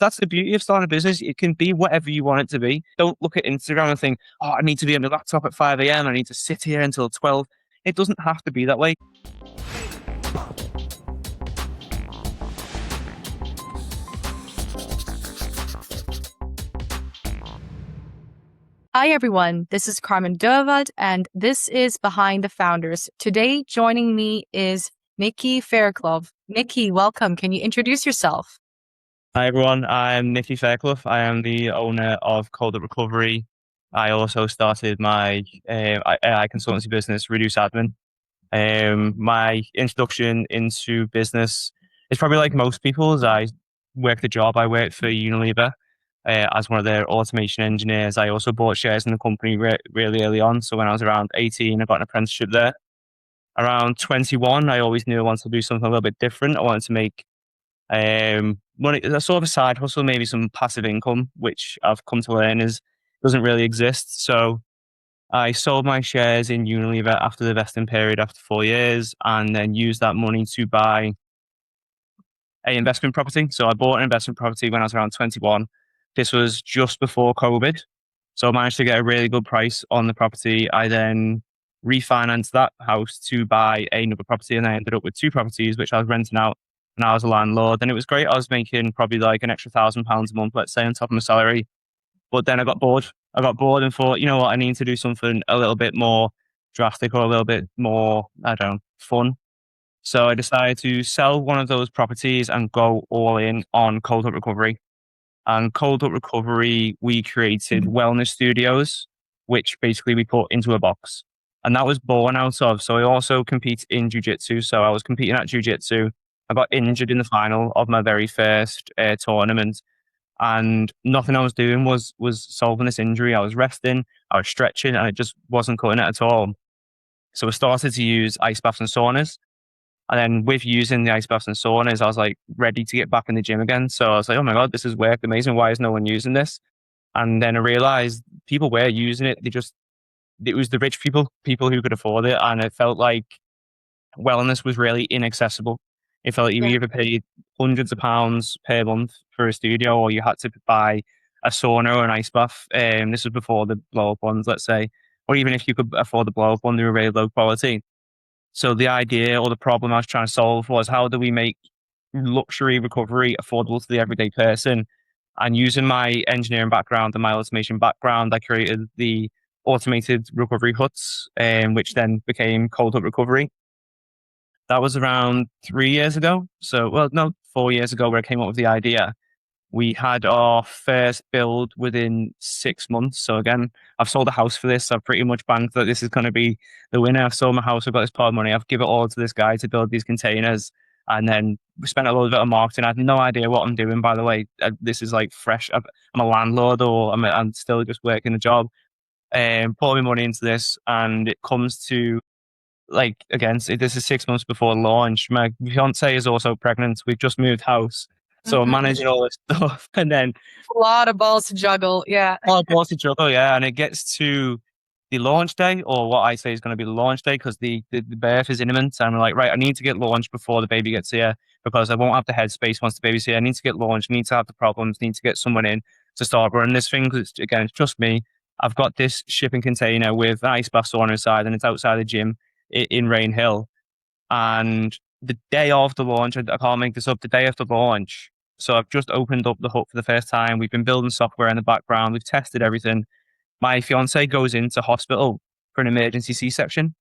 that's the beauty of starting a business. It can be whatever you want it to be. Don't look at Instagram and think, oh, I need to be on my laptop at 5 a.m. I need to sit here until 12. It doesn't have to be that way. Hi, everyone. This is Carmen Dövad, and this is Behind the Founders. Today, joining me is Nicky Fairclough. Nicky, welcome. Can you introduce yourself? Hi, everyone. I'm Nicky Fairclough. I am the owner of Cold Up Recovery. I also started my AI consultancy business, Reduce Admin. My introduction into business is probably like most people's. I worked a job. I worked for Unilever as one of their automation engineers. I also bought shares in the company really early on. So when I was around 18, I got an apprenticeship there. Around 21, I always knew I wanted to do something a little bit different. I wanted to make money, a sort of a side hustle, maybe some passive income, which I've come to learn is doesn't really exist. So I sold my shares in Unilever after the vesting period after 4 years, and then used that money to buy an investment property. So I bought an investment property when I was around 21. This was just before COVID. So I managed to get a really good price on the property. I then refinanced that house to buy another property, and I ended up with two properties, which I was renting out and I was a landlord. And it was great. I was making probably like an extra £1,000 a month, let's say, on top of my salary. But then I got bored. I got bored and thought, you know what, I need to do something a little bit more drastic or a little bit more, I don't know, fun. So I decided to sell one of those properties and go all in on Cold Up Recovery. And Cold Up Recovery, we created wellness studios, which basically we put into a box. And that was born out of, so I also compete in jiu-jitsu. So I was competing at jiu-jitsu. I got injured in the final of my very first tournament. And nothing I was doing was solving this injury. I was resting, I was stretching, and it just wasn't cutting it at all. So I started to use ice baths and saunas. And then with using the ice baths and saunas, I was like ready to get back in the gym again. So I was like, oh my God, this has worked amazing. Why is no one using this? And then I realized people were using it. It was the rich people who could afford it. And it felt like wellness was really inaccessible. It felt like you either paid hundreds of pounds per month for a studio, or you had to buy a sauna or an ice bath. This was before the blow up ones, let's say, or even if you could afford the blow up one, they were really low quality. So the idea or the problem I was trying to solve was, how do we make luxury recovery affordable to the everyday person? And using my engineering background and my automation background, I created the automated recovery huts, which then became Cold Hut Recovery. That was around 3 years ago. So, well, no, 4 years ago, where I came up with the idea. We had our first build within 6 months. So again, I've sold a house for this. I've pretty much banked that this is going to be the winner. I've sold my house. I've got this pot of money. I've given it all to this guy to build these containers. And then we spent a little bit on marketing. I had no idea what I'm doing, by the way. This is like fresh. I'm a landlord, or I'm still just working a job. Putting my money into this. And it comes to, like, again, this is 6 months before launch. My fiance is also pregnant. We've just moved house. So I'm managing all this stuff, and then A lot of balls to juggle. Yeah. all balls to juggle, yeah. And it gets to the launch day, or what I say is going to be the launch day, because the birth is imminent. And I'm like, right, I need to get launched before the baby gets here, because I won't have the headspace once the baby's here. I need to get launched, need to have the problems, need to get someone in to start running this thing. Because again, it's just me. I've got this shipping container with an ice bath sauna inside, and it's outside the gym in Rain Hill. And the day of the launch, I can't make this up, the day of the launch. So I've just opened up the hut for the first time. We've been building software in the background. We've tested everything. My fiance goes into hospital for an emergency C-section,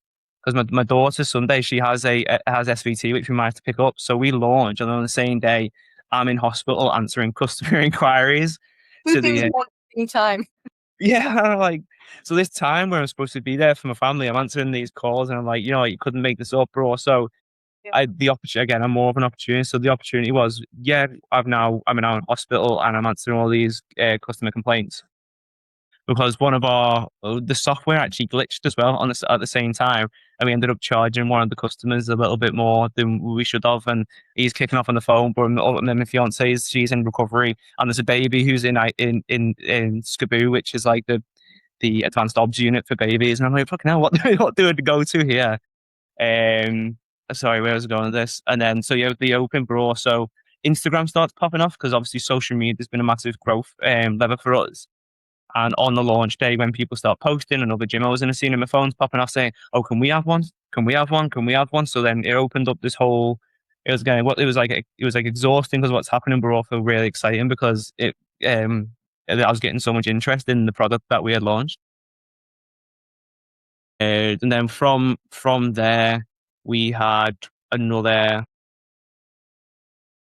because my daughter Sunday, she has SVT, which we might have to pick up. So we launch, and on the same day, I'm in hospital answering customer inquiries. Two things at the same time. Yeah, like, so this time where I'm supposed to be there for my family, I'm answering these calls, and I'm like, you couldn't make this up, bro. So the opportunity, again, I'm more of an opportunity. So the opportunity was, I'm now in hospital, and I'm answering all these customer complaints, because one of the software actually glitched as well at the same time, and we ended up charging one of the customers a little bit more than we should have. And he's kicking off on the phone, but then my fiance, she's in recovery, and there's a baby who's in SCABU, which is like the advanced obs unit for babies. And I'm like, fucking hell, what do I go to here? Sorry, where was I going with this? And then, so the open bro. So Instagram starts popping off because obviously social media has been a massive growth lever for us. And on the launch day, when people start posting and other gym owners and seeing my phones popping off saying, "Oh, can we have one? Can we have one? Can we have one?" So then it opened up this whole. It was like exhausting because what's happening, but also really exciting because I was getting so much interest in the product that we had launched. And then from there, we had another.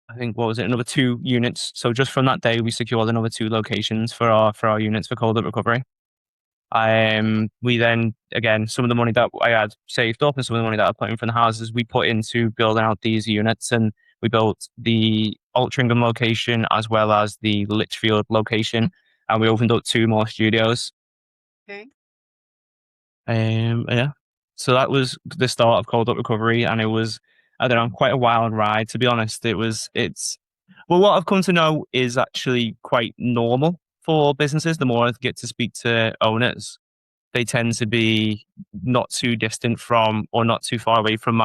I think what was it? Another 2 units. So just from that day, we secured another 2 locations for our units for cold up recovery. We then again some of the money that I had saved up and some of the money that I put in from the houses we put into building out these units, and we built the Altrincham location as well as the Litchfield location, and we opened up 2 more studios. Okay. Yeah. So that was the start of Cold Up Recovery, and it was, I don't know, quite a wild ride, to be honest. Well, what I've come to know is actually quite normal for businesses. The more I get to speak to owners, they tend to be not too distant from or not too far away from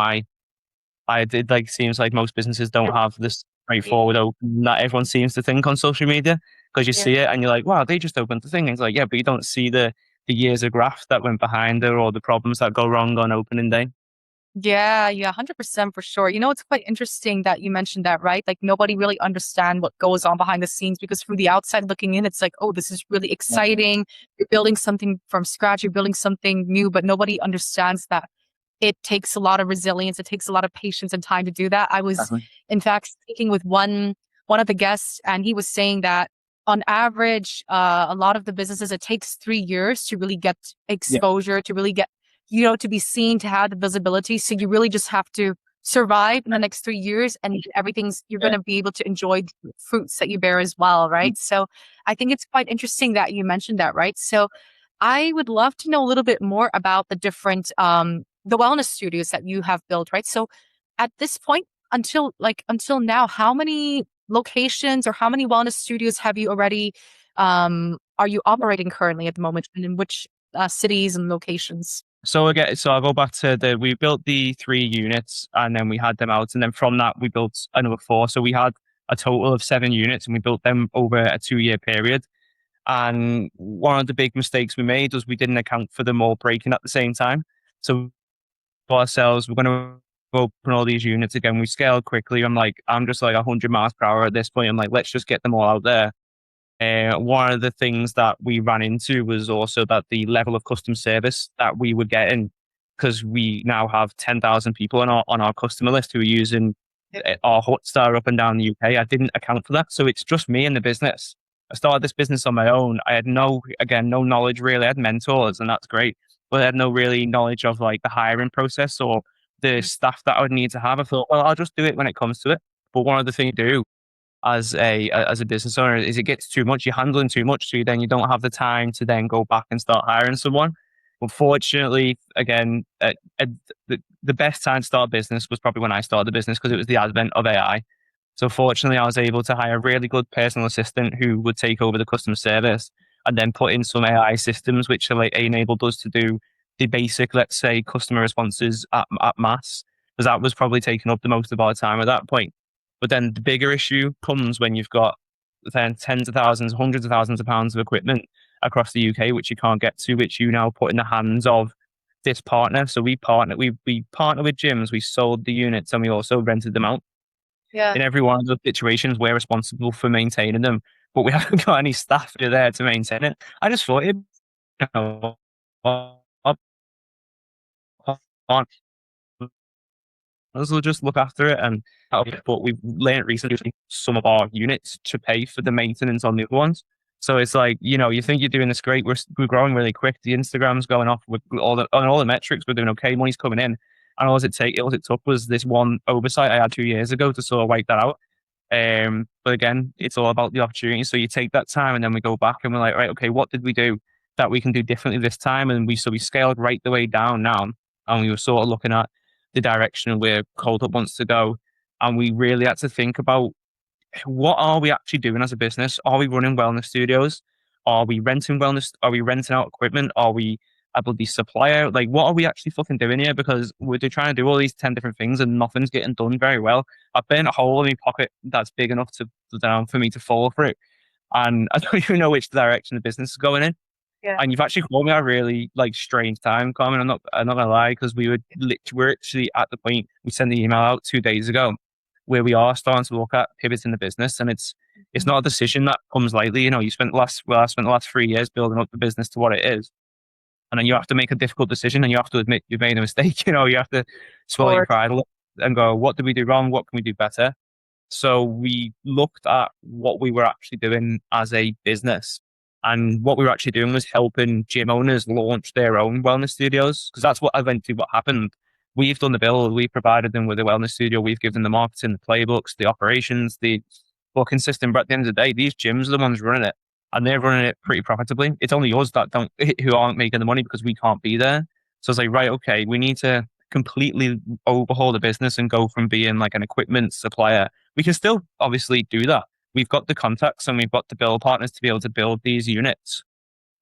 seems like most businesses don't have this straightforward open that everyone seems to think on social media, because you see it and you're like, wow, they just opened the thing. And it's like, yeah, but you don't see the years of graft that went behind it or the problems that go wrong on opening day. Yeah, 100% for sure. It's quite interesting that you mentioned that, right? Like nobody really understand what goes on behind the scenes because from the outside looking in, it's like, oh, this is really exciting. You're building something from scratch, you're building something new, but nobody understands that it takes a lot of resilience, it takes a lot of patience and time to do that. I was, Definitely. in fact, speaking with one of the guests, and he was saying that on average, a lot of the businesses, it takes 3 years to really get exposure, to really get to be seen, to have the visibility. So you really just have to survive in the next 3 years and you're going to be able to enjoy the fruits that you bear as well. Right. So I think it's quite interesting that you mentioned that. Right. So I would love to know a little bit more about the different, the wellness studios that you have built. Right. So at this point, until now, how many locations or how many wellness studios have you already, are you operating currently at the moment, and in which cities and locations? So I'll go back to we built the 3 units and then we had them out. And then from that, we built another 4. So we had a total of 7 units and we built them over a 2 year period. And one of the big mistakes we made was we didn't account for them all breaking at the same time. So for ourselves, we're going to open all these units again. We scaled quickly. I'm just like 100 miles per hour at this point. I'm like, let's just get them all out there. One of the things that we ran into was also that the level of customer service that we were getting, because we now have 10,000 people on our customer list who are using our huts that are up and down the UK. I didn't account for that. So it's just me and the business. I started this business on my own. I had no knowledge really. I had mentors and that's great, but I had no really knowledge of like the hiring process or the staff that I would need to have. I thought, well, I'll just do it when it comes to it. But one of the things you do as a business owner is it gets too much. You're handling too much, so you don't have the time to then go back and start hiring someone. Unfortunately, again, the best time to start a business was probably when I started the business because it was the advent of AI. So fortunately, I was able to hire a really good personal assistant who would take over the customer service and then put in some AI systems which enabled us to do the basic, let's say, customer responses at mass, because that was probably taking up the most of our time at that point. But then the bigger issue comes when you've got then tens of thousands, hundreds of thousands of pounds of equipment across the UK, which you can't get to, which you now put in the hands of this partner. So we partner with gyms, we sold the units and we also rented them out. Yeah. In every one of those situations, we're responsible for maintaining them, but we haven't got any staff who are there to maintain it. I just thought it, you know, on us will just look after it. But we've learned recently using some of our units to pay for the maintenance on the other ones. So it's like, you think you're doing this great. We're growing really quick. The Instagram's going off with all the metrics. We're doing okay. Money's coming in. And all it took was this one oversight I had 2 years ago to sort of wipe that out. But again, it's all about the opportunity. So you take that time and then we go back and we're like, right, okay, what did we do that we can do differently this time? And we scaled right the way down now. And we were sort of looking at the direction where Cold Up wants to go. And we really had to think about, what are we actually doing as a business? Are we running wellness studios? Are we renting out equipment? Are we a bloody supplier. Like, what are we actually fucking doing here? Because we're trying to do all these 10 different things and nothing's getting done very well. I've burnt a hole in my pocket that's big enough to down for me to fall for it. And I don't even know which direction the business is going in. Yeah. And you've actually called me a really like strange time, Carmen. I'm not gonna lie, because we're actually at the point we sent the email out 2 days ago where we are starting to look at pivoting the business, and it's not a decision that comes lightly. You know, I spent the last 3 years building up the business to what it is, and then you have to make a difficult decision, and you have to admit you've made a mistake. You know, you have to swallow your Or pride a little and go, what did we do wrong? What can we do better? So we looked at what we were actually doing as a business. And what we were actually doing was helping gym owners launch their own wellness studios. Because that's what eventually what happened. We've done the build, we've provided them with a wellness studio, we've given them the marketing, the playbooks, the operations, the booking system. But at the end of the day, these gyms are the ones running it. And they're running it pretty profitably. It's only us that don't who aren't making the money because we can't be there. So it's like, right, okay, we need to completely overhaul the business and go from being like an equipment supplier. We can still obviously do that. We've got the contacts and we've got the build partners to be able to build these units.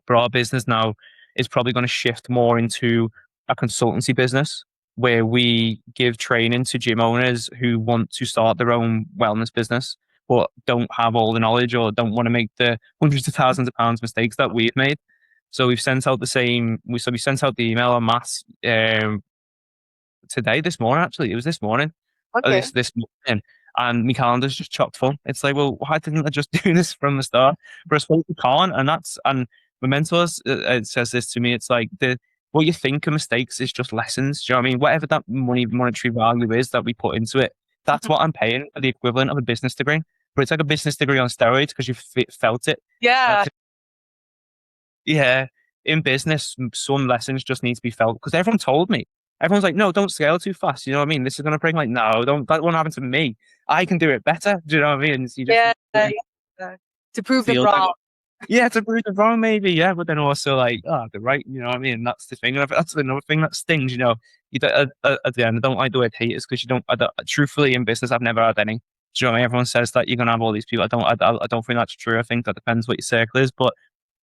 But our business now is probably going to shift more into a consultancy business where we give training to gym owners who want to start their own wellness business, but don't have all the knowledge or don't want to make the hundreds of thousands of pounds mistakes that we've made. So we've sent out we sent out the email en masse this morning, actually. It was this morning. okay. This morning. And my calendar's just chock full. It's like, well, why didn't I just do this from the start? But I suppose we can't. And my mentors it says this to me. It's like what you think are mistakes is just lessons. Do you know what I mean? Whatever that monetary value is that we put into it, that's what I'm paying for the equivalent of a business degree. But it's like a business degree on steroids because you felt it. Yeah. Yeah. In business, some lessons just need to be felt because everyone told me. Everyone's like, no, don't scale too fast. You know what I mean? This is going to bring like, no, don't, that won't happen to me. I can do it better. Do you know what I mean? So you just To prove them feel wrong. yeah, to prove them wrong, maybe, yeah, but then also like, oh, they're right. You know what I mean? That's the thing. That's another thing that stings. You know, at the end, I don't like the word haters because you don't. Truthfully, in business, I've never had any. Do you know what I mean? Everyone says that you're gonna have all these people. I don't think that's true. I think that depends what your circle is, but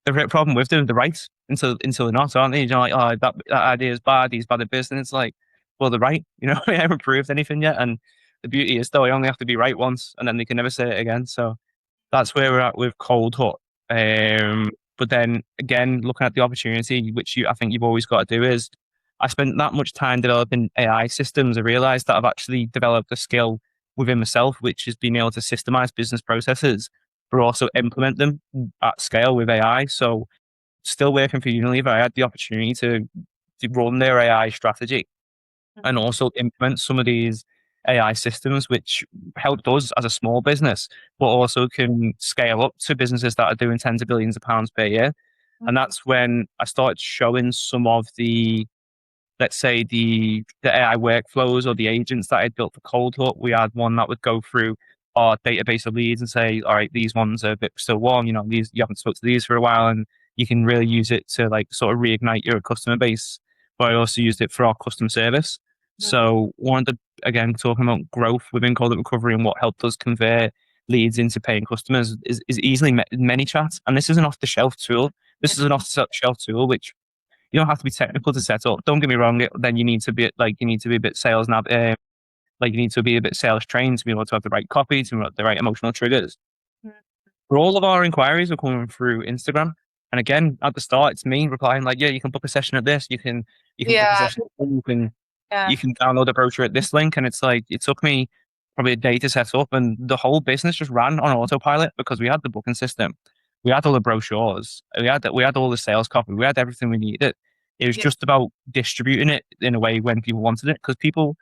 the real problem with them, they're right until they're not, aren't they? You know, like, oh, that idea is bad. He's bad at business. It's like, well, they're right. You know, I haven't proved anything yet, and the beauty is though, I only have to be right once, and then they can never say it again. So that's where we're at with Cold Hut. But then again, looking at the opportunity, which I think you've always got to do, is I spent that much time developing AI systems. I realized that I've actually developed a skill within myself, which is being able to systemize business processes, but also implement them at scale with AI. So still working for Unilever, I had the opportunity to run their AI strategy and also implement some of these AI systems, which helped us as a small business, but also can scale up to businesses that are doing tens of billions of pounds per year. And that's when I started showing some of the, let's say, the AI workflows or the agents that I'd built for Cold Hut. We had one that would go through our database of leads and say, all right, these ones are a bit still warm, you know, these, you haven't spoke to these for a while, and you can really use it to like sort of reignite your customer base. But I also used it for our customer service. So one of the, again, talking about growth within Cold Hut Recovery and what helped us convert leads into paying customers is easily ManyChat. And this is an off-the-shelf tool. This is an off-the-shelf tool, which you don't have to be technical to set up. Don't get me wrong. Then you need to be a bit sales like you need to be a bit sales trained to be able to have the right copy, to have the right emotional triggers. For all of our inquiries are coming through Instagram. And again, at the start, it's me replying like, yeah, you can book a session at this. You can book a session. You can download a brochure at this link. And it's like, it took me probably a day to set up, and the whole business just ran on autopilot because we had the booking system. We had all the brochures. We had all the sales copy. We had everything we needed. It was just about distributing it in a way when people wanted it. Because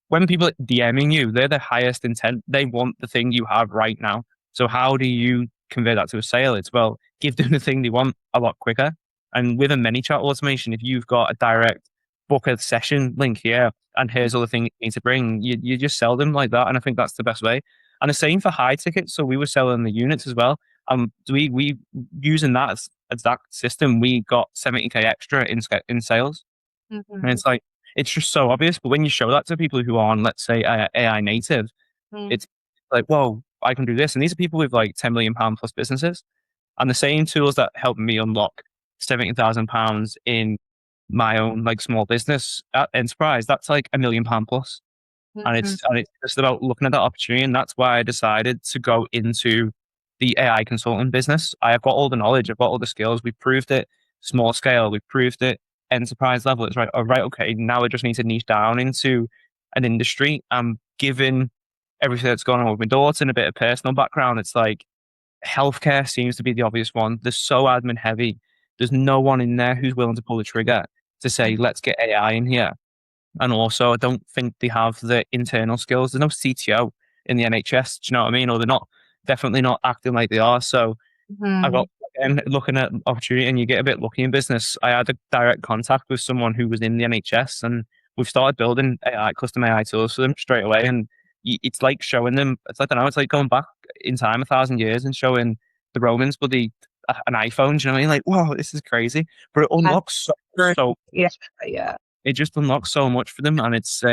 when people are DMing you, they're the highest intent. They want the thing you have right now. So how do you convert that to a sale? It's, well, give them the thing they want a lot quicker. And with a ManyChat automation, if you've got a direct book a session link here, and here's all the things you need to bring, you just sell them like that. And I think that's the best way. And the same for high tickets. So we were selling the units as well. We using that exact system, we got 70k extra in sales. And it's like, it's just so obvious. But when you show that to people who are on, let's say, AI native, it's like, whoa, I can do this. And these are people with like £10 million plus businesses. And the same tools that helped me unlock £70,000 in my own like small business at enterprise, that's like £1 million plus. And it's just about looking at that opportunity. And that's why I decided to go into the AI consulting business. I've got all the knowledge, I've got all the skills. We've proved it small scale, we've proved it enterprise level. It's right, all right, okay, now I just need to niche down into an industry. Given everything that's going on with my daughter and a bit of personal background, it's like healthcare seems to be the obvious one. They're so admin heavy. There's no one in there who's willing to pull the trigger to say, let's get AI in here. And also, I don't think they have the internal skills. There's no CTO in the NHS. Do you know what I mean? Or they're not, definitely not acting like they are. So I Mhm. got, again, looking at opportunity, and you get a bit lucky in business. I had a direct contact with someone who was in the NHS, and we've started building AI, custom AI tools for them straight away. And it's like showing them, it's like, I don't know, it's like going back in time 1,000 years and showing the Romans, but an iPhone. Do you know what I mean? Like, whoa, this is crazy. But it That's unlocks great. so Yeah, yeah. it just unlocks so much for them. And it's,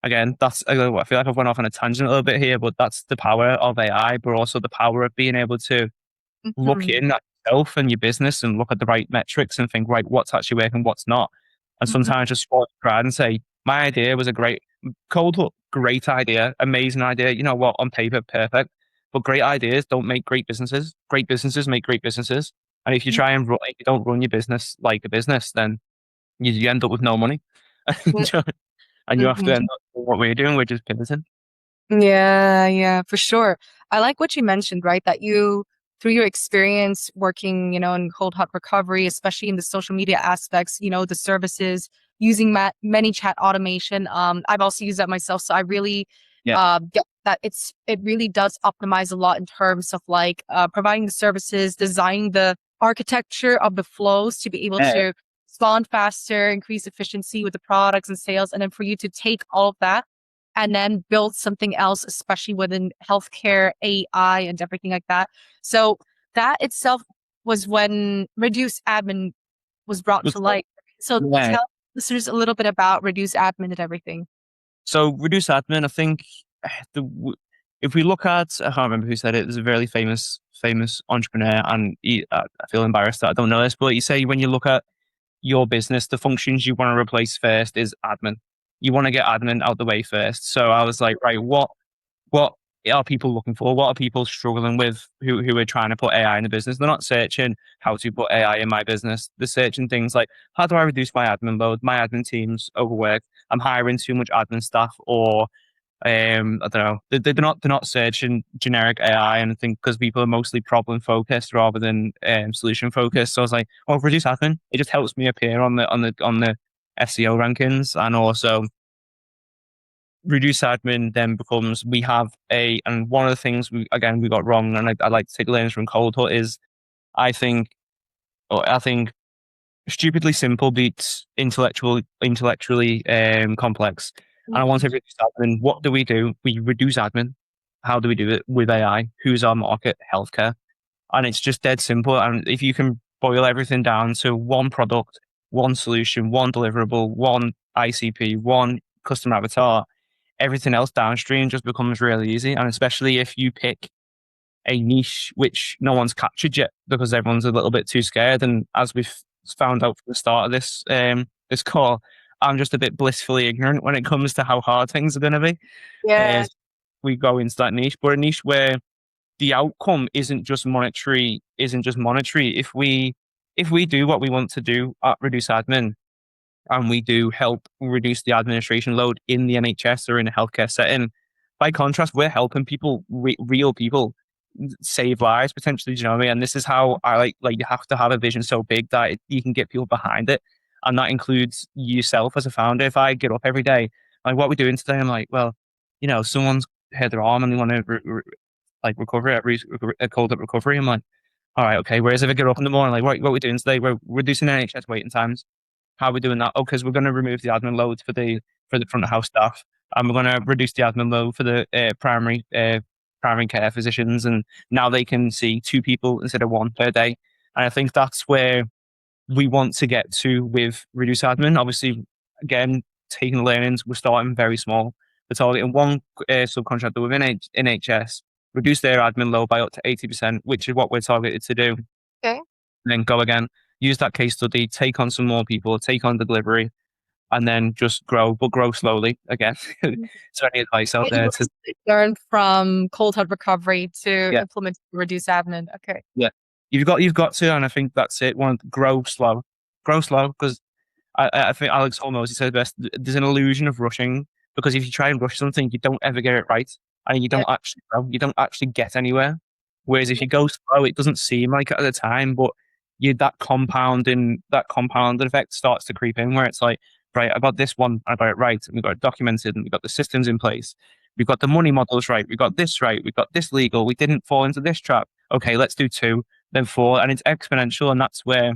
again, that's, I feel like I've went off on a tangent a little bit here, but that's the power of AI, but also the power of being able to look Mhm. in at yourself and your business and look at the right metrics and think, right, what's actually working, what's not. And Mhm. sometimes just swallow pride and say, my idea was a cold hook, great idea, amazing idea. You know what? On paper, perfect. But great ideas don't make great businesses. Great businesses make great businesses. And if you try and if you don't run your business like a business, then you end up with no money. And you have to Mhm. end up doing what we're doing, which is pivoting. Yeah, yeah, for sure. I like what you mentioned, right? That you, through your experience working, in cold hot recovery, especially in the social media aspects, the services, using many chat automation. I've also used that myself, so I really Yeah. get that it really does optimize a lot in terms of like providing the services, designing the architecture of the flows to be able Yeah. to respond faster, increase efficiency with the products and sales, and then for you to take all of that and then build something else, especially within healthcare, AI, and everything like that. So that itself was when reduced admin was brought to light. So Yeah. tell listeners a little bit about reduced admin and everything. So reduce admin, I think if we look at, I can't remember who said it. There's a very famous entrepreneur, and I feel embarrassed that I don't know this, but you say when you look at your business, the functions you want to replace first is admin. You want to get admin out the way first. So I was like, right, what are people looking for? What are people struggling with who are trying to put AI in the business? They're not searching how to put AI in my business. They're searching things like, how do I reduce my admin load? My admin team's overworked. I'm hiring too much admin staff, or I don't know. They're not searching generic AI, and I think because people are mostly problem focused rather than solution focused. So I was like, oh, reduce admin. It just helps me appear on the SEO rankings, and also reduce admin then becomes we have and one of the things we got wrong, and I like to take learnings from Cold Hut is I think I think stupidly simple beats intellectually complex. And I want to reduce admin. What do? We reduce admin. How do we do it? With AI. Who's our market? Healthcare. And it's just dead simple. And if you can boil everything down to one product, one solution, one deliverable, one ICP, one customer avatar, everything else downstream just becomes really easy. And especially if you pick a niche which no one's captured yet because everyone's a little bit too scared. And as we've found out from the start of this call, I'm just a bit blissfully ignorant when it comes to how hard things are going to be. Yeah. As we go into that niche, but a niche where the outcome isn't just monetary. If we do what we want to do at Reduce Admin, and we do help reduce the administration load in the NHS or in a healthcare setting. By contrast, we're helping people, real people, save lives potentially. Do you know what I mean? And this is how I like you have to have a vision so big that you can get people behind it, and that includes yourself as a founder. If I get up every day, like what we're doing today, I'm like, well, someone's hurt their arm and they want to recover it, a cold up recovery. I'm like, all right, okay. Whereas if I get up in the morning, like, what we're doing today, we're reducing NHS waiting times. How are we doing that? Oh, because we're going to remove the admin loads for the front of house staff, and we're going to reduce the admin load for the primary care physicians, and now they can see two people instead of one per day. And I think that's where we want to get to with reduce admin. Obviously, again, taking the learnings, we're starting very small. We're targeting one subcontractor within NHS, reduce their admin load by up to 80%, which is what we're targeted to do, Okay. and then go again. use that case study, take on some more people, take on the delivery, and then just grow, but grow slowly again. So any advice out What you there to, learned from cold hard recovery to yeah, implement reduce admin. Okay. yeah. You've got to, and I think that's it. One, grow slow, because I think Alex Holmes, he said best, there's an illusion of rushing, because if you try and rush something, you don't ever get it right. And you Yeah. don't actually grow, you don't actually get anywhere. Whereas if you go slow, it doesn't seem like it at the time, but that compounded effect starts to creep in, where it's like, right, I got this one, I got it right, and we got it documented, and we got the systems in place. We've got the money models right, we got this right, we got this legal, we didn't fall into this trap. Okay, let's do two, then four, and it's exponential, and that's where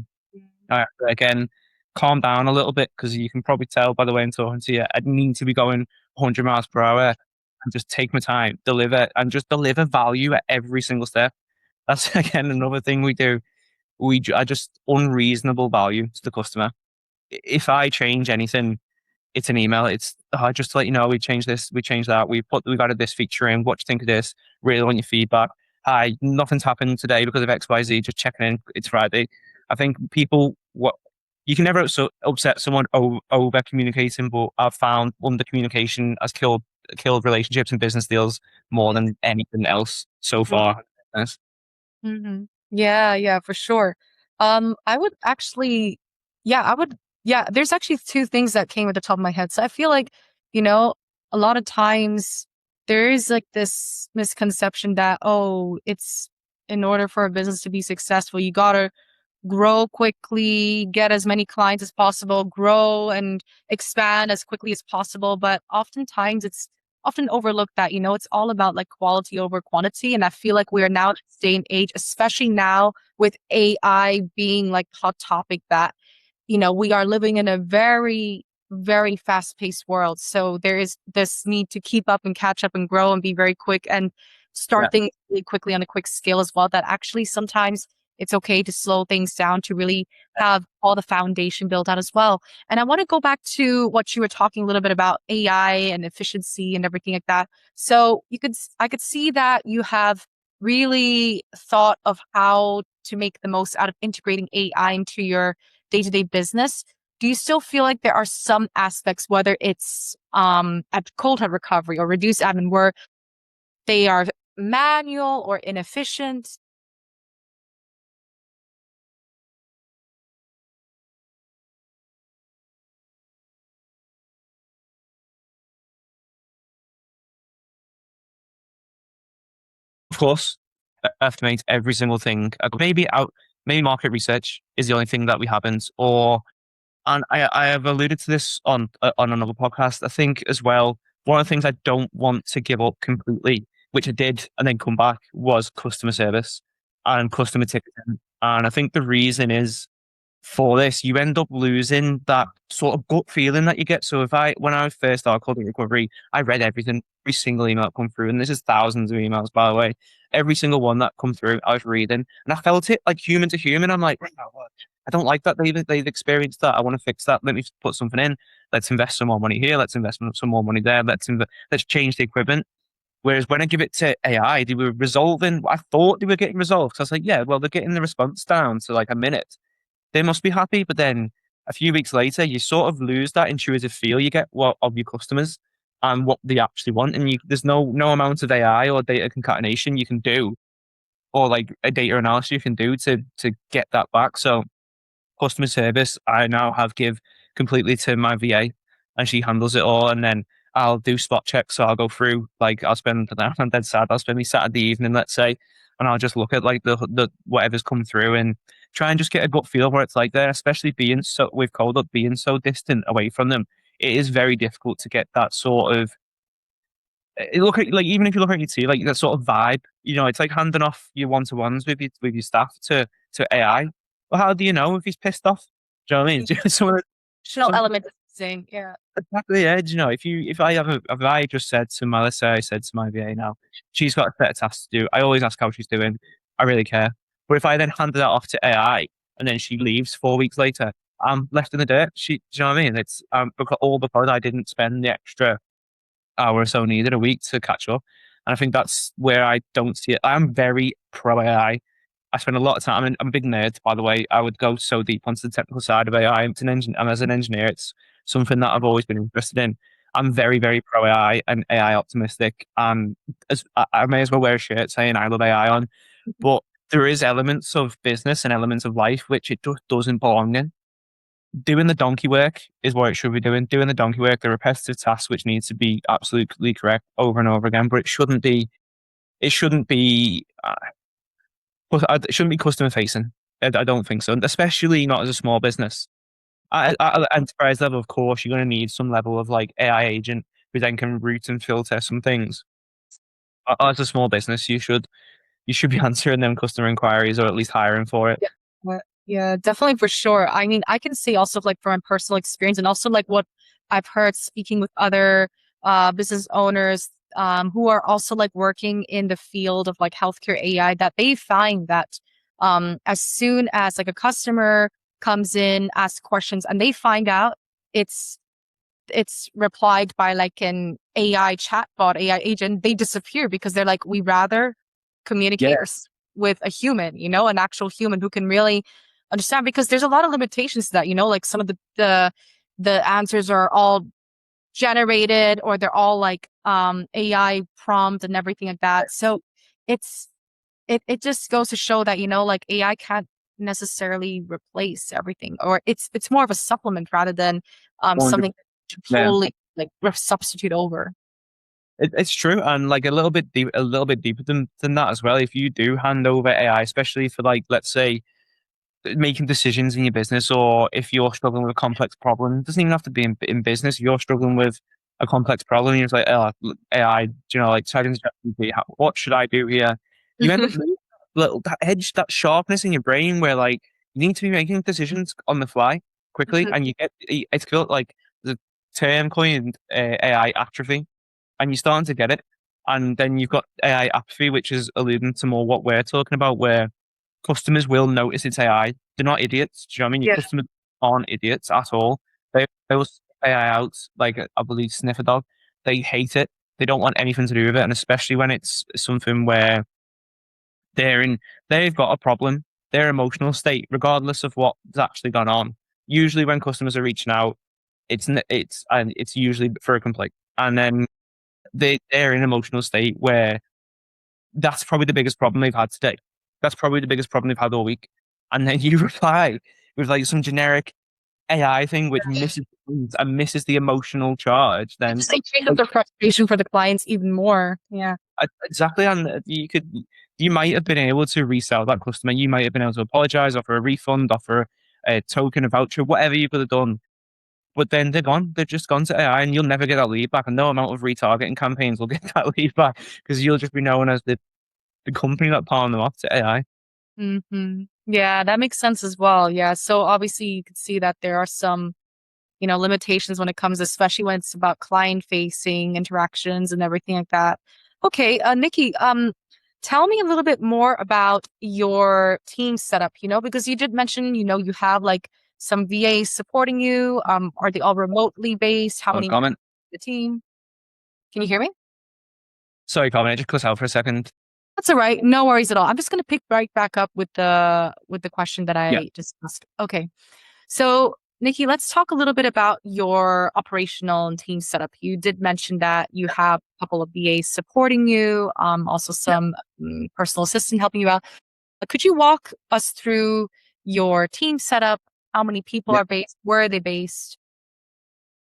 again, calm down a little bit, because you can probably tell by the way I'm talking to you. I need to be going 100 miles per hour and just take my time, deliver, and just deliver value at every single step. That's again another thing we do. I just unreasonable value to the customer. If I change anything, it's an email. It's just to let you know we changed this, we changed that, we've added this feature in. What do you think of this? Really want your feedback. Hi, nothing's happened today because of XYZ. Just checking in. It's Friday. I think people what you can never upset someone over communicating, but I've found under communication has killed relationships and business deals more than anything else so far. Yes. Mm-hmm. Yeah, yeah, for sure. I would actually, yeah, yeah, there's actually two things that came at the top of my head. So I feel like, you know, a lot of times there is like this misconception that, oh, it's in order for a business to be successful, you gotta grow quickly, get as many clients as possible, grow and expand as quickly as possible. But oftentimes it's often overlooked that, it's all about like quality over quantity. And I feel like we are now at this day and age, especially now with AI being like hot topic, that we are living in a very, very fast paced world. So there is this need to keep up and catch up and grow and be very quick and Yeah. start things really quickly on a quick scale as well. That actually sometimes it's okay to slow things down to really have all the foundation built out as well. And I want to go back to what you were talking a little bit about AI and efficiency and everything like that. So I could see that you have really thought of how to make the most out of integrating AI into your day-to-day business. Do you still feel like there are some aspects, whether it's at cold hard recovery or reduced admin, where they are manual or inefficient? Of course, estimate every single thing. Maybe market research is the only thing that we haven't. And I have alluded to this on another podcast. I think as well, one of the things I don't want to give up completely, which I did and then come back, was customer service and customer ticketing. And I think the reason is, for this, you end up losing that sort of gut feeling that you get. So when I first started Code Recovery, I read everything, every single email that come through, and this is thousands of emails, by the way. Every single one that come through, I was reading, and I felt it like human to human. I'm like, I don't like that they've experienced that. I want to fix that. Let me put something in. Let's invest some more money here. Let's invest some more money there. Let's change the equipment. Whereas when I give it to AI, they were resolving what I thought they were getting resolved. So I was like, yeah, well, they're getting the response down to like a minute. They must be happy. But then a few weeks later, you sort of lose that intuitive feel you get of your customers and what they actually want. And there's no amount of AI or data concatenation you can do, or like a data analysis you can do to get that back. So customer service, I now have give completely to my VA, and she handles it all. And then I'll do spot checks. So I'll go through, like, I'm dead sad. I'll spend me Saturday evening, let's say, and I'll just look at like the whatever's come through and try and just get a gut feel where it's like there, especially being so with Cold Up being so distant away from them. It is very difficult to get that sort of look at, like, even if you look at your team, like that sort of vibe, it's like handing off your one to ones with your staff to AI. Well, how do you know if he's pissed off? Do you know what I mean? Emotional element of saying, yeah. Exactly, yeah. If I just said to my, let's say I said to my VA now, she's got a set of tasks to do. I always ask how she's doing. I really care. But if I then handed that off to AI and then she leaves 4 weeks later, I'm left in the dirt. Do you know what I mean? It's because I didn't spend the extra hour or so needed a week to catch up. And I think that's where I don't see it. I'm very pro AI. I spend a lot of time. I'm a big nerd, by the way. I would go so deep onto the technical side of AI. And as an engineer, it's something that I've always been interested in. I'm very, very pro AI and AI optimistic. I may as well wear a shirt saying I love AI on, but there is elements of business and elements of life which it just doesn't belong in. Doing the donkey work is what it should be doing. Doing the donkey work, the repetitive tasks which needs to be absolutely correct over and over again, but it shouldn't be. It shouldn't be. It shouldn't be customer facing. I don't think so, and especially not as a small business. At enterprise level, of course, you're going to need some level of like AI agent who then can route and filter some things. As a small business, you should be answering them customer inquiries or at least hiring for it. Yeah. Yeah, definitely for sure. I mean, I can say also like from my personal experience and also like what I've heard speaking with other business owners who are also like working in the field of like healthcare AI that they find that as soon as like a customer comes in, asks questions, and they find out it's it's replied by like an AI chatbot, AI agent, they disappear because they're like, we rather communicate Yeah, with a human, an actual human who can really understand because there's a lot of limitations to that, like some of the answers are all generated or they're all like AI prompt and everything like that. So it's it just goes to show that, like AI can't necessarily replace everything or it's more of a supplement rather than something 100. to Yeah, fully like substitute over. it's true, and like a little bit deeper than that as well. If you do hand over AI, especially for like, let's say, making decisions in your business, or if you're struggling with a complex problem, it doesn't even have to be in business. If you're struggling with a complex problem, you're just like, oh, AI, like typing to ChatGPT, what should I do here? You end up losing that edge, that sharpness in your brain where like you need to be making decisions on the fly quickly, and it's called like the term coined AI atrophy, and you're starting to get it. And then you've got AI apathy, which is alluding to more what we're talking about, where customers will notice it's AI. They're not idiots. Do you know what I mean? Your Yeah. customers aren't idiots at all. They will sniff AI out like I believe sniff a dog. They hate it. They don't want anything to do with it, and especially when it's something where they're in, they've got a problem. Their emotional state, regardless of what's actually gone on. Usually, when customers are reaching out, it's usually for a complaint, and then they're in an emotional state where that's probably the biggest problem they've had today. That's probably the biggest problem they've had all week. And then you reply with like some generic AI thing which misses and misses the emotional charge. It Then just increases the frustration for the clients even more. Yeah. exactly, and you might have been able to resell that customer. You might have been able to apologize, offer a refund, offer a token, a voucher, whatever you could have done. But then they're gone. They've just gone to AI, and you'll never get that lead back. And no amount of retargeting campaigns will get that lead back because you'll just be known as the company that palmed them off to AI. Yeah, that makes sense as well. Yeah. So obviously you could see that there are some, limitations when it comes, especially when it's about client facing interactions and everything like that. Okay, Nikki, tell me a little bit more about your team setup, because you did mention, you have like some VAs supporting you. Are they all remotely based? How Oh, many comment. the team? Can you hear me? Sorry, comment. I just cut out for a second. That's all right. No worries at all. I'm just going to pick right back up with the question that Yeah. I just asked. Okay. So, Nikki, let's talk a little bit about your operational and team setup. You did mention that you have a couple of VAs supporting you, also some personal assistant helping you out. Could you walk us through your team setup? How many people Yeah. are based? Where are they based?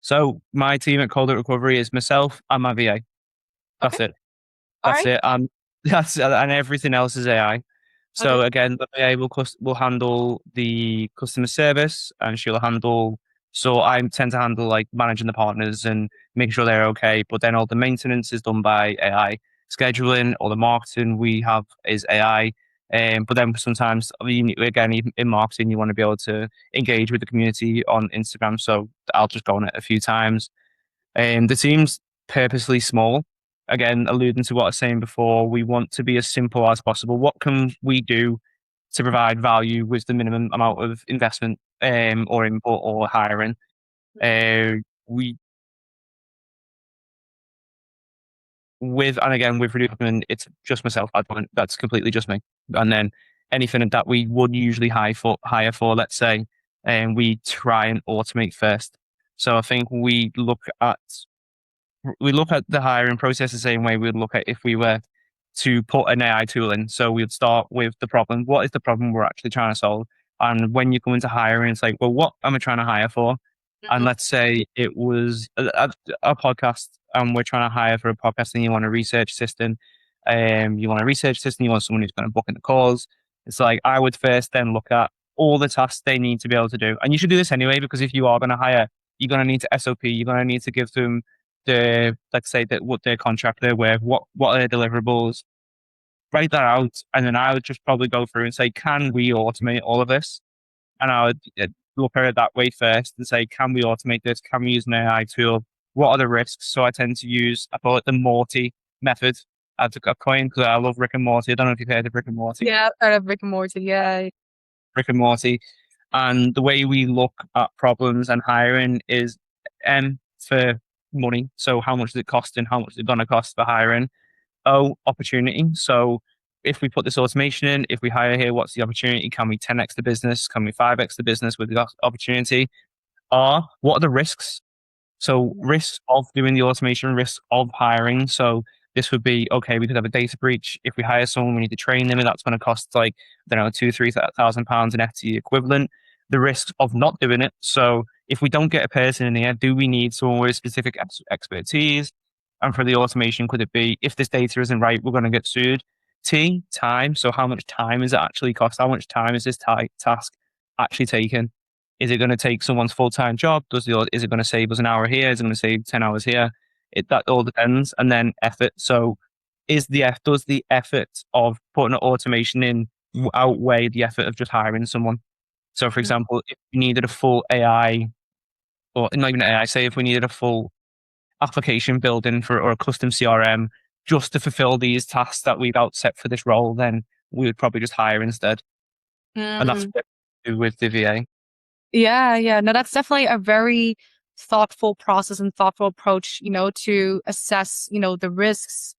So my team at Cold Recovery is myself and my VA. Okay. That's it. All That's right. it. And everything else is AI. So Okay. again, the VA will handle the customer service, and she'll handle. So I tend to handle like managing the partners and making sure they're okay. But then all the maintenance is done by AI. Scheduling, all the marketing we have is AI. But then sometimes, I mean, again, even in marketing, you want to be able to engage with the community on Instagram. So I'll just go on it a few times. The team's purposely small. Again, alluding to what I was saying before, we want to be as simple as possible. What can we do to provide value with the minimum amount of investment or input or hiring? We with and again with recruitment, it's just myself. That's completely just me. And then anything that we would usually hire for, let's say, and we try and automate first. So I think we look at the hiring process the same way we'd look at if we were to put an AI tool in. So we'd start with the problem. What is the problem we're actually trying to solve? And when you come into hiring, it's like, well, what am I trying to hire for? And Mhm. let's say it was a podcast, and we're trying to hire for a podcast, and you want a research assistant. You want someone who's going to book in the calls. It's like I would first then look at all the tasks they need to be able to do. And you should do this anyway, because if you are going to hire, you're going to need to SOP, you're going to need to give them let's say that what their contract they're with, what are their deliverables, write that out, and then I would just probably go through and say, can we automate all of this? And I would look at it that way first and say, can we automate this? Can we use an AI tool? What are the risks? So I tend to I call it the Morty method. I took a coin because I love Rick and Morty. I don't know if you've heard of Rick and Morty. Yeah, out of Rick and Morty. Yeah. Rick and Morty. And the way we look at problems and hiring is M for money. So how much is it costing? How much is it going to cost for hiring? O, opportunity. So if we put this automation in, if we hire here, what's the opportunity? Can we 10x the business? Can we 5x the business with the opportunity? R, what are the risks? So risks of doing the automation, risks of hiring. So this would be, okay, we could have a data breach. If we hire someone, we need to train them, and that's going to cost like, I don't know, £2,000-3,000 an FTE equivalent. The risks of not doing it. So if we don't get a person in here, do we need someone with specific expertise? And for the automation, could it be, if this data isn't right, we're going to get sued? T, time. So how much time is it actually cost? How much time is this task actually taking? Is it going to take someone's full-time job? Is it going to save us an hour here? Is it going to save 10 hours here? That all depends. And then effort. So does the effort of putting an automation in outweigh the effort of just hiring someone? So for example, if we needed a full AI, or not even AI, say if we needed a full application building or a custom CRM just to fulfill these tasks that we've outset for this role, then we would probably just hire instead. And that's Mm. what we do with the VA. Yeah, yeah. No, that's definitely a very thoughtful process and thoughtful approach, to assess, the risks.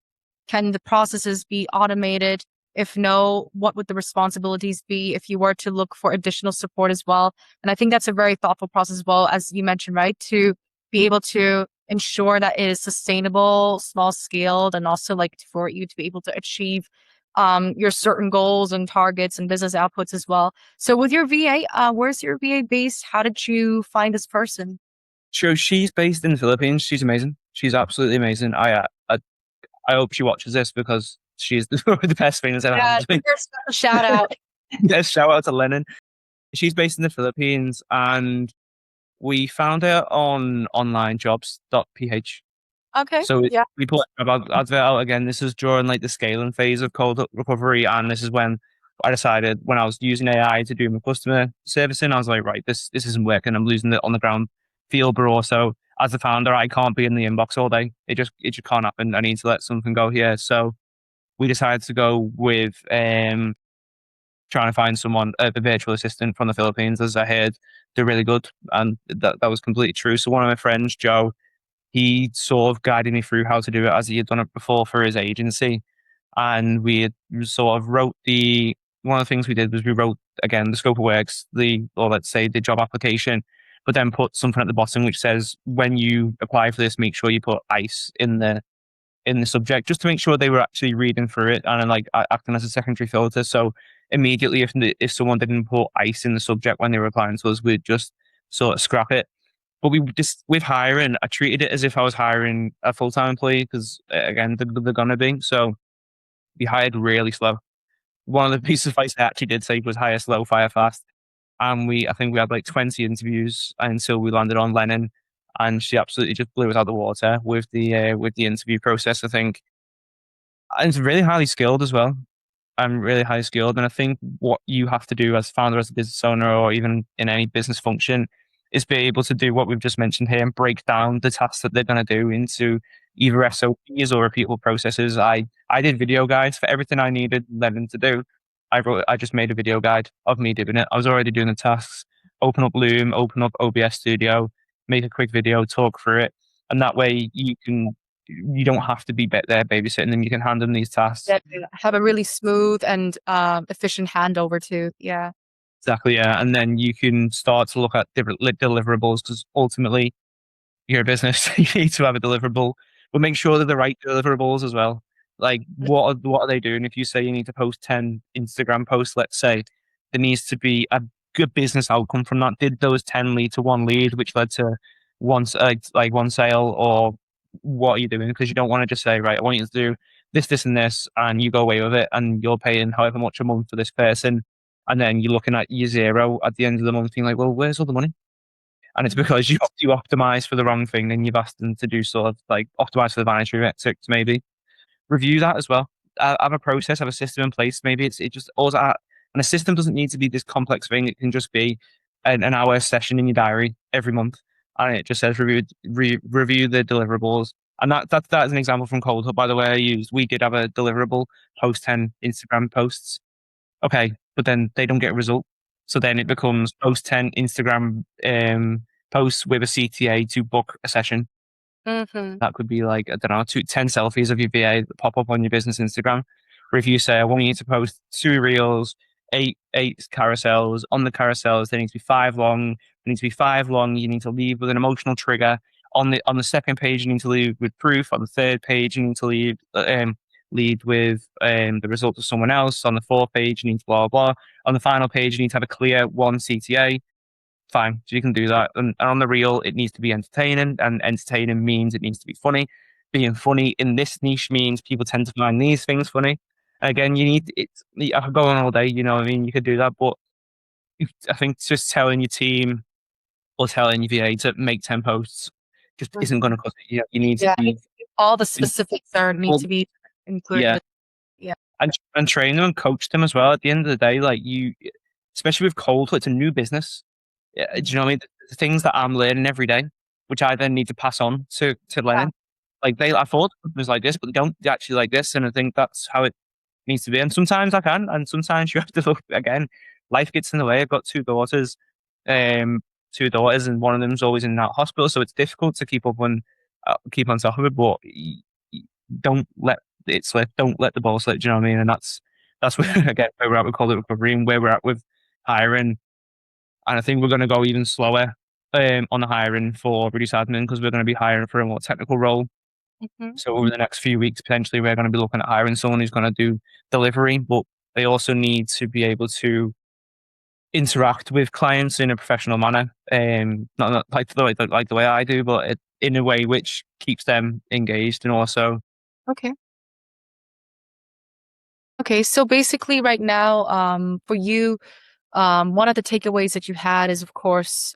Can the processes be automated? If no, what would the responsibilities be if you were to look for additional support as well? And I think that's a very thoughtful process as well, as you mentioned, right? To be able to ensure that it is sustainable, small scaled, and also like for you to be able to achieve your certain goals and targets and business outputs as well. So with your VA, where's your VA based? How did you find this person? So she's based in the Philippines. She's amazing. She's absolutely amazing. I hope she watches this, because she's the best thing that's ever Yeah, happened to me. here's a shout out. Yes, shout out to Lennon. She's based in the Philippines, and we found her on onlinejobs.ph. Okay. So Yeah. we put about advert out again. This is during like the scaling phase of cold recovery, and this is when I decided, when I was using AI to do my customer servicing, I was like, right, this isn't working. I'm losing the on the ground feel, but also as a founder, I can't be in the inbox all day. It just can't happen. I need to let something go here. So we decided to go with trying to find someone, a virtual assistant from the Philippines, as I heard they're really good, and that was completely true. So one of my friends, Joe, he sort of guided me through how to do it, as he had done it before for his agency. And we had sort of one of the things we did was we wrote, again, the scope of works, or let's say the job application, but then put something at the bottom which says, when you apply for this, make sure you put ICE in the subject, just to make sure they were actually reading through it, and then like acting as a secondary filter. So immediately, if someone didn't put ICE in the subject when they were applying to us, we'd just sort of scrap it. But we just, with hiring, I treated it as if I was hiring a full time employee, because again, they're gonna be. So we hired really slow. One of the pieces of advice I actually did say was hire slow, fire fast. And I think we had like 20 interviews until we landed on Lennon, and she absolutely just blew us out of the water with the interview process. I think, and it's really highly skilled as well. I'm really highly skilled. And I think what you have to do as founder, as a business owner, or even in any business function, is be able to do what we've just mentioned here and break down the tasks that they're going to do into either SOPs or repeatable processes. I did video guides for everything I needed Lennon to do. I just made a video guide of me doing it. I was already doing the tasks. Open up Loom, open up OBS Studio, make a quick video, talk through it. And that way you don't have to be there babysitting them. You can hand them these tasks. That have a really smooth and efficient handover to. Yeah. Exactly, yeah. And then you can start to look at different deliverables because ultimately you're a business. You need to have a deliverable, but make sure they're the right deliverables as well. Like what are they doing? If you say you need to post 10 Instagram posts, let's say, there needs to be a good business outcome from that. Did those 10 lead to one lead, which led to like one sale, or what are you doing? Because you don't want to just say, right, I want you to do this, this, and this, and you go away with it, and you're paying however much a month for this person, and then you're looking at your zero at the end of the month, being like, well, where's all the money? And it's because you optimize for the wrong thing, and you've asked them to do sort of like optimize for the vanity metrics. Maybe review that as well. Have a process, have a system in place. Maybe it just all that, and a system doesn't need to be this complex thing. It can just be an hour session in your diary every month, and it just says review the deliverables. And that is an example from Cold Hub, by the way. I used we did have a deliverable post 10 Instagram posts. Okay, but then they don't get a result. So then it becomes post 10 Instagram posts with a CTA to book a session. Mm-hmm. That could be like, I don't know, 10 selfies of your VA that pop up on your business Instagram. Or if you say, I want you to post 2 reels, eight carousels. On the carousels, there needs to be 5 long. There needs to be 5 long. You need to leave with an emotional trigger. On the second page, you need to leave with proof. On the third page, you need to lead with the results of someone else. On the fourth page, you need to blah, blah, blah. On the final page, you need to have a clear one CTA. Fine, so you can do that. And on the reel, it needs to be entertaining, and entertaining means it needs to be funny. Being funny in this niche means people tend to find these things funny. Again, you need it's. I could go on all day, you know what I mean? You could do that, but I think just telling your team or telling your VA to make 10 posts just isn't going to cut it. You need to Yeah. be All the specifics are need well, to be included. yeah, Yeah. and train them and coach them as well. At the end of the day, like you, especially with cold, it's a new business. Yeah, do you know what I mean? The things that I'm learning every day, which I then need to pass on to Yeah. learn. Like I thought it was like this, but they don't actually like this, and I think that's how it needs to be. And sometimes I can, and sometimes you have to look again. Life gets in the way. I've got um, 2 daughters, and one of them's always in that hospital, so it's difficult to keep on top of it. But don't let it slip. Don't let the ball slip. Do you know what I mean? And that's where again where we're at with Call It Recovery and where we're at with hiring. And I think we're going to go even slower on the hiring for reduce admin because we're going to be hiring for a more technical role. Mhm. So over the next few weeks, potentially, we're going to be looking at hiring someone who's going to do delivery, but they also need to be able to interact with clients in a professional manner. Not like the way I do, but in a way which keeps them engaged and also Okay. Okay. So basically, right now, for you, one of the takeaways that you had is, of course,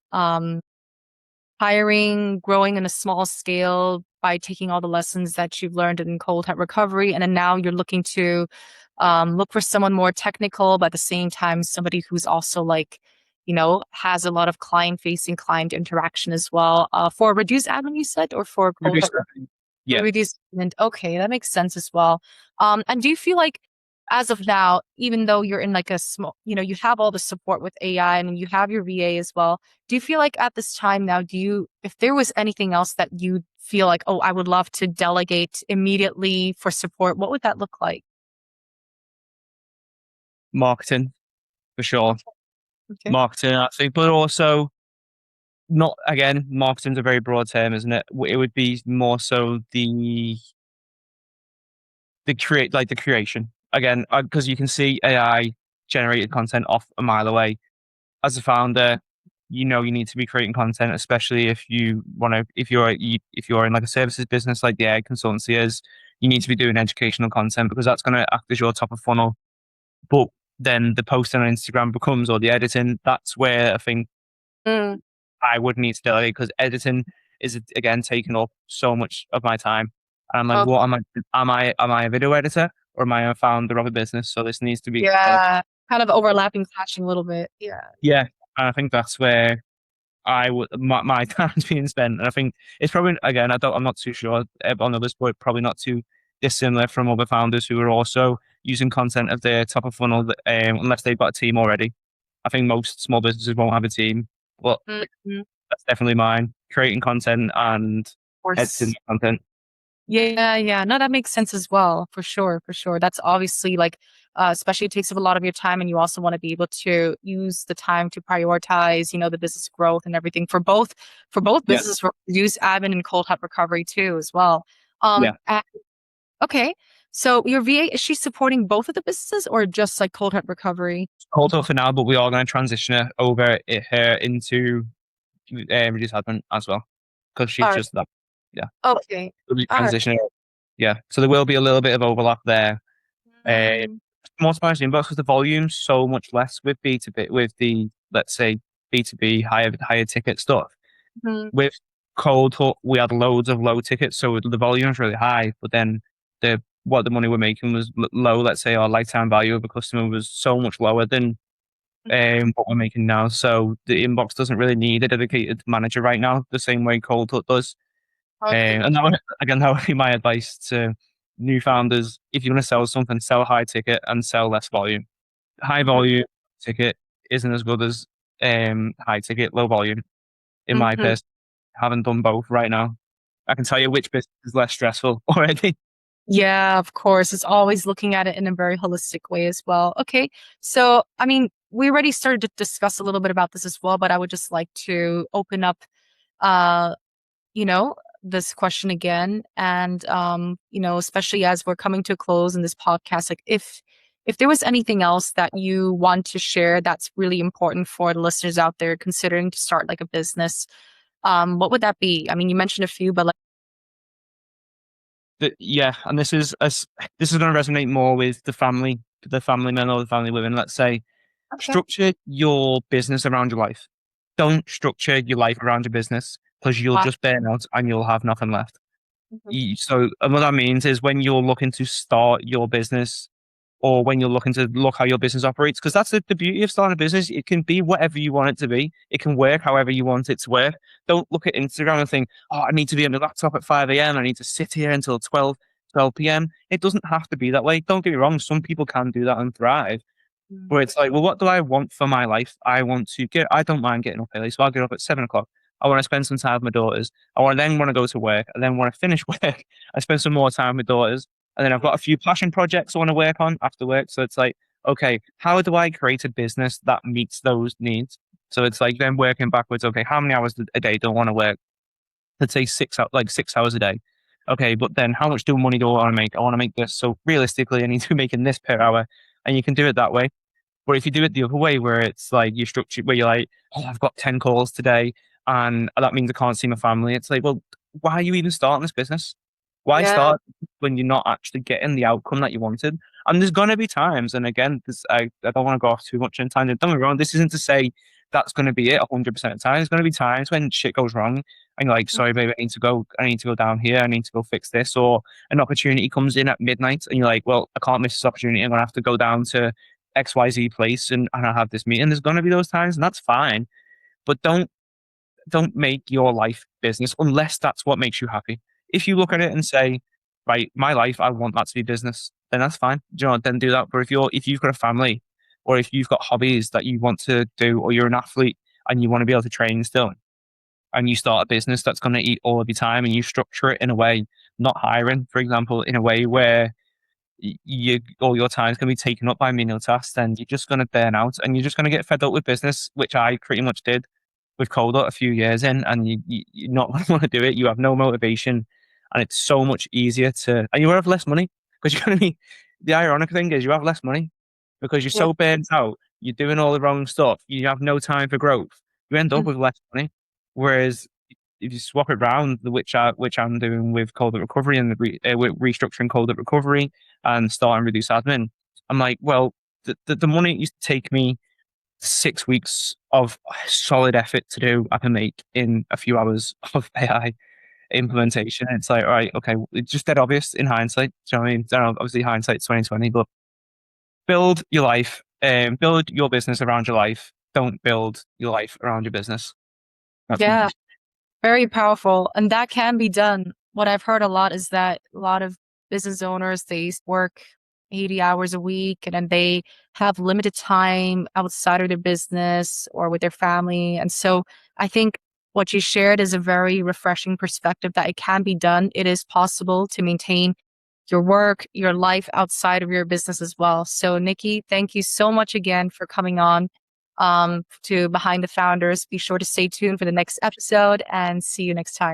hiring, growing in a small scale by taking all the lessons that you've learned in cold heart recovery. And then now you're looking to look for someone more technical, but at the same time, somebody who's also like, has a lot of client facing client interaction as well. For reduced admin, you said, or for cold reduce heart that. Yeah. reduced admin? Okay, that makes sense as well. And do you feel like as of now, even though you're in like a small, you have all the support with AI and you have your VA as well, do you feel like at this time now, if there was anything else that you feel like, oh, I would love to delegate immediately for support, what would that look like? Marketing for sure. Okay. Marketing, I think, but also not again. Marketing's a very broad term, isn't it? It would be more so the creation again because you can see AI generated content off a mile away. As a founder, you need to be creating content, especially if you want to if you're in like a services business like the AI consultancy is. You need to be doing educational content because that's going to act as your top of funnel. But then the posting on Instagram becomes or the editing. That's where I think Mm, I would need to delegate because editing is again taking up so much of my time. And I'm like, okay. what am I? Am I a video editor or am I a founder of a business? So this needs to be delegated. Yeah. Kind of overlapping, clashing a little bit. Yeah. Yeah, and I think that's where I would my time's being spent. And I think it's probably again, I'm not too sure on others, but probably not too dissimilar from other founders who are also using content of their top of funnel, unless they've got a team already. I think most small businesses won't have a team. Well, Mhm. Of that's definitely mine. Creating content and editing course. content. Yeah, yeah. No, that makes sense as well, for sure, for sure. That's obviously like, especially it takes up a lot of your time, and you also want to be able to use the time to prioritize, the business growth and everything for both Yeah, businesses, for use admin and cold hut recovery too, as well. yeah. And, okay. So your VA, is she supporting both of the businesses or just like cold hut recovery? Hold up for now, but we are going to transition her over her into reduce admin as well because she's All right. just that. Yeah, Okay. we'll be All right. transitioning. Yeah, so there will be a little bit of overlap there. Uh, Mm, More Spanish inbox because the volume's so much less with B2B, with the, let's say, B2B higher ticket stuff. mm, With Cold Hut, we had loads of low tickets, so the volume was really high, but then what the money we're making was low. Let's say our lifetime value of a customer was so much lower than what we're making now. So the inbox doesn't really need a dedicated manager right now, the same way Cold Hut does. okay. Again, that would be my advice to new founders. If you want to sell something, sell high ticket and sell less volume. High volume ticket isn't as good as high ticket, low volume. In my Mm-hmm. personal, haven't done both right now. I can tell you which business is less stressful already. Yeah, of course. It's always looking at it in a very holistic way as well. Okay. So, I mean, we already started to discuss a little bit about this as well, but I would just like to open up, uh, you know, this question again. And, especially as we're coming to a close in this podcast, like if there was anything else that you want to share that's really important for the listeners out there considering to start like a business, what would that be? I mean, you mentioned a few, but like, Yeah, and this is going to resonate more with the family men or the family women. Let's say okay. structure your business around your life. Don't structure your life around your business because you'll Wow. just burn out and you'll have nothing left. Mhm. So, and what that means is when you're looking to start your business or when you're looking to look how your business operates, because that's the beauty of starting a business. It can be whatever you want it to be. It can work however you want it to work. Don't look at Instagram and think, oh, I need to be on the laptop at 5 a.m. I need to sit here until 12 p.m. It doesn't have to be that way. Don't get me wrong. Some people can do that and thrive. Mm. Where it's like, well, what do I want for my life? I don't mind getting up early. So I'll get up at 7 o'clock. I want to spend some time with my daughters. Want to go to work. I then want to finish work. I spend some more time with daughters. And then I've got a few passion projects I want to work on after work. So it's like, okay, how do I create a business that meets those needs? So it's like then working backwards. Okay, how many hours a day do I want to work? Let's say 6 hours a day. Okay, but then how much money do I want to make? I want to make this. So realistically, I need to be making this per hour. And you can do it that way. Or if you do it the other way, where it's like you structure, where you're like, oh, I've got 10 calls today, and that means I can't see my family. It's like, well, why are you even starting this business? Why Yeah. start when you're not actually getting the outcome that you wanted? And there's going to be times, and again, I don't want to go off too much in time. Don't get me wrong, this isn't to say that's going to be it 100% of the time. There's going to be times when shit goes wrong, and you're like, sorry, babe, I need to go down here, I need to go fix this, or an opportunity comes in at midnight, and you're like, well, I can't miss this opportunity. I'm going to have to go down to XYZ place and I have this meeting. There's going to be those times, and that's fine. But don't make your life business unless that's what makes you happy. If you look at it and say, right, my life, I want that to be business, then that's fine. Do you know, then do that. But if you've got a family or if you've got hobbies that you want to do, or you're an athlete and you want to be able to train still, and you start a business that's going to eat all of your time and you structure it in a way, not hiring, for example, in a way where all your time is going to be taken up by menial tasks, and you're just going to burn out and you're just going to get fed up with business, which I pretty much did with Coda a few years in, and you're not going to want to do it. You have no motivation, and it's so much easier and you will have less money because you're going to be. The ironic thing is you have less money because you're Yeah. so burnt out. You're doing all the wrong stuff. You have no time for growth. You end up with less money. Whereas if you swap it around, which I'm doing with Cold Recovery and with restructuring Cold Recovery and starting Reduce Admin, I'm like, well, the money it used to take me 6 weeks of solid effort to do, I can make in a few hours of AI implementation. It's like, all right, okay, it's just dead obvious in hindsight. So I mean, I don't know, obviously hindsight's 2020, but build your life, build your business around your life. Don't build your life around your business. That's Yeah. Very powerful. And that can be done. What I've heard a lot is that a lot of business owners, they work 80 hours a week and then they have limited time outside of their business or with their family. And so I think what you shared is a very refreshing perspective that it can be done. It is possible to maintain your work, your life outside of your business as well. So, Nikki, thank you so much again for coming on to Behind the Founders. Be sure to stay tuned for the next episode and see you next time.